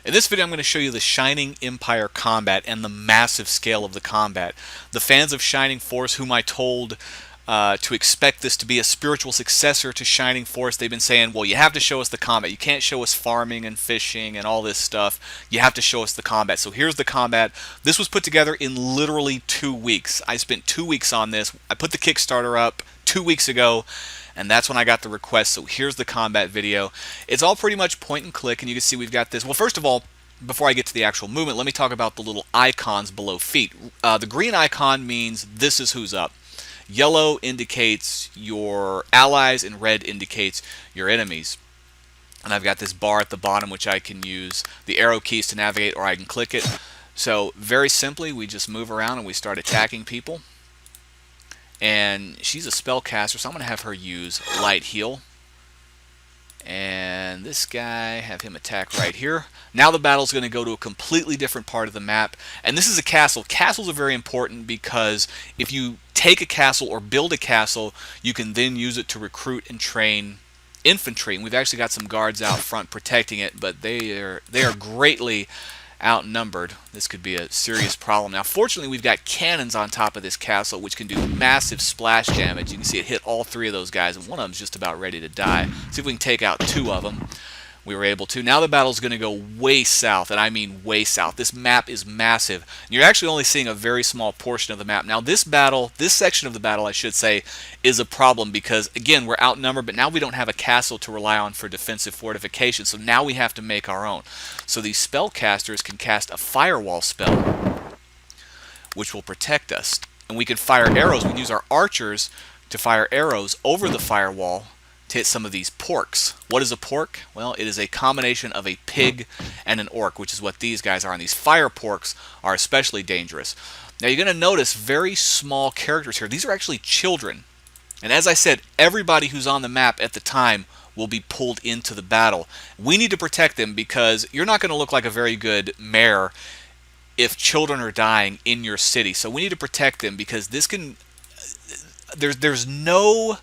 In this video I'm going to show you the Shining Empire combat and the massive scale of the combat. The fans of Shining Force, whom I told to expect this to be a spiritual successor to Shining Force, they've been saying, well, you have to show us the combat. You can't show us farming and fishing and all this stuff. You have to show us the combat. So here's the combat. This was put together in literally 2 weeks. I spent 2 weeks on this. I put the Kickstarter up 2 weeks ago, and that's when I got the request. So here's the combat video. It's all pretty much point and click, and you can see we've got this. Well, first of all, before I get to the actual movement, let me talk about the little icons below feet. The green icon means this is who's up. Yellow indicates your allies, and red indicates your enemies. And I've got this bar at the bottom which I can use the arrow keys to navigate, or I can click it. So very simply, we just move around and we start attacking people. And she's a spellcaster, so I'm going to have her use Light Heal. And this guy, have him attack right here. Now the battle's going to go to a completely different part of the map. And this is a castle. Castles are very important because if you take a castle or build a castle, you can then use it to recruit and train infantry. And we've actually got some guards out front protecting it, but they are greatly outnumbered. This could be a serious problem. Now fortunately we've got cannons on top of this castle which can do massive splash damage. You can see it hit all 3 of those guys, and one of them's just about ready to die. See if we can take out 2 of them. We were able to. Now the battle's going to go way south, and I mean way south. This map is massive. You're actually only seeing a very small portion of the map. Now this section of the battle, I should say, is a problem because, again, we're outnumbered, but now we don't have a castle to rely on for defensive fortification, so now we have to make our own. So these spellcasters can cast a firewall spell, which will protect us. And we can fire arrows. We can use our archers to fire arrows over the firewall to hit some of these porks. What is a pork? Well, it is a combination of a pig and an orc, which is what these guys are. And these fire porks are especially dangerous. Now you're going to notice very small characters here. These are actually children. And as I said, everybody who's on the map at the time will be pulled into the battle. We need to protect them because you're not going to look like a very good mayor if children are dying in your city. So we need to protect them because this can... There's no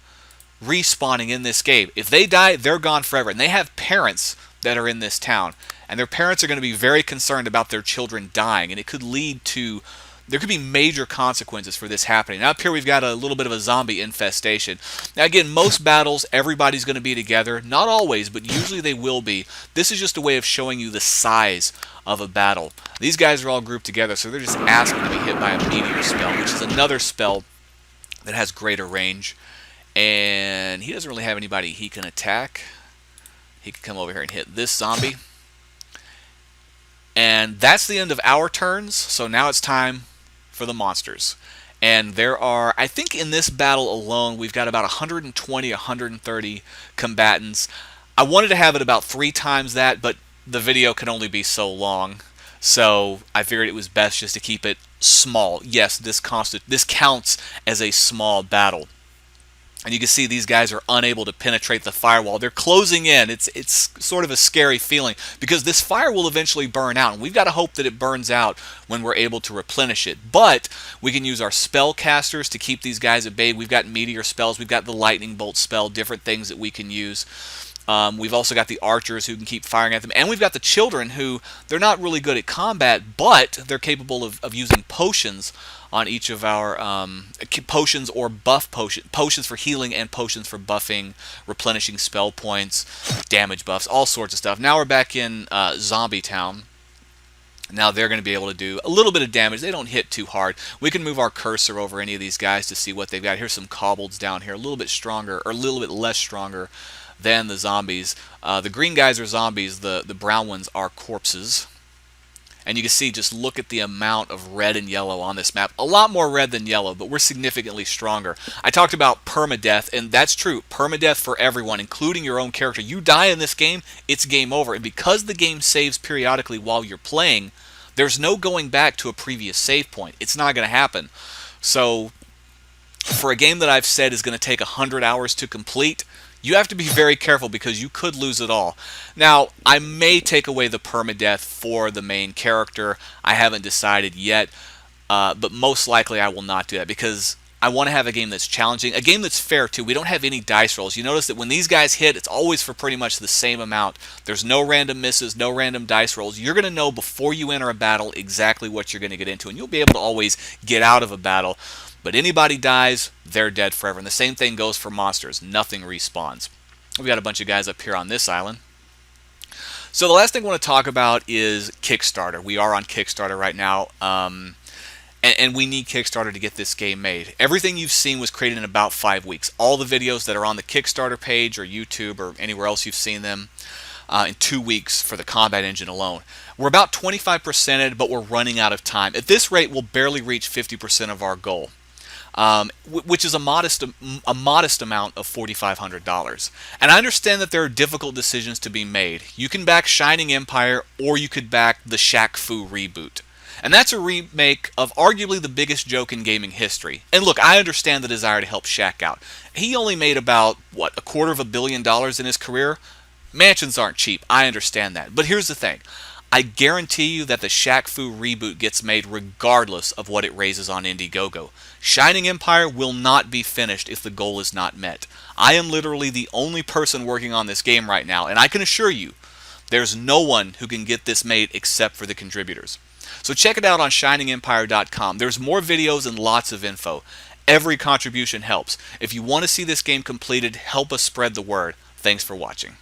respawning in this game. If they die, they're gone forever. And they have parents that are in this town. And their parents are going to be very concerned about their children dying. And it could lead to... There could be major consequences for this happening. Now up here we've got a little bit of a zombie infestation. Now again, most battles, everybody's going to be together. Not always, but usually they will be. This is just a way of showing you the size of a battle. These guys are all grouped together, so they're just asking to be hit by a meteor spell, which is another spell that has greater range. And he doesn't really have anybody he can attack. He can come over here and hit this zombie. And that's the end of our turns, so now it's time for the monsters. And there are, I think in this battle alone, we've got about 120, 130 combatants. I wanted to have it about 3 times that, but the video can only be so long. So I figured it was best just to keep it small. Yes, this counts as a small battle. And you can see these guys are unable to penetrate the firewall. They're closing in. It's sort of a scary feeling because this fire will eventually burn out. And we've got to hope that it burns out when we're able to replenish it. But we can use our spellcasters to keep these guys at bay. We've got meteor spells. We've got the lightning bolt spell, different things that we can use. We've also got the archers who can keep firing at them. And we've got the children who, they're not really good at combat, but they're capable of using potions on each of our potions or buff potions for healing and potions for buffing, replenishing spell points, damage buffs, all sorts of stuff. Now we're back in Zombie Town. Now they're going to be able to do a little bit of damage. They don't hit too hard. We can move our cursor over any of these guys to see what they've got. Here's some kobolds down here, a little bit stronger, or a little bit less stronger than the zombies. The green guys are zombies. The brown ones are corpses. And you can see, just look at the amount of red and yellow on this map. A lot more red than yellow, but we're significantly stronger. I talked about permadeath, and that's true. Permadeath for everyone, including your own character. You die in this game, it's game over. And because the game saves periodically while you're playing, there's no going back to a previous save point. It's not going to happen. So, for a game that I've said is going to take 100 hours to complete, you have to be very careful because you could lose it all. Now, I may take away the permadeath for the main character. I haven't decided yet, but most likely I will not do that because I want to have a game that's challenging, a game that's fair too. We don't have any dice rolls. You notice that when these guys hit, it's always for pretty much the same amount. There's no random misses, no random dice rolls. You're going to know before you enter a battle exactly what you're going to get into, and you'll be able to always get out of a battle. But anybody dies, they're dead forever. And the same thing goes for monsters. Nothing respawns. We've got a bunch of guys up here on this island. So the last thing I want to talk about is Kickstarter. We are on Kickstarter right now. And we need Kickstarter to get this game made. Everything you've seen was created in about 5 weeks. All the videos that are on the Kickstarter page or YouTube or anywhere else you've seen them in 2 weeks for the combat engine alone. We're about 25%ed, but we're running out of time. At this rate, we'll barely reach 50% of our goal, which is a modest amount of $4,500. And I understand that there are difficult decisions to be made. You can back Shining Empire, or you could back the Shaq Fu reboot. And that's a remake of arguably the biggest joke in gaming history. And look, I understand the desire to help Shaq out. He only made about, what, $250 million in his career? Mansions aren't cheap, I understand that. But here's the thing. I guarantee you that the Shaq Fu reboot gets made regardless of what it raises on Indiegogo. Shining Empire will not be finished if the goal is not met. I am literally the only person working on this game right now, and I can assure you, there's no one who can get this made except for the contributors. So check it out on ShiningEmpire.com. There's more videos and lots of info. Every contribution helps. If you want to see this game completed, help us spread the word. Thanks for watching.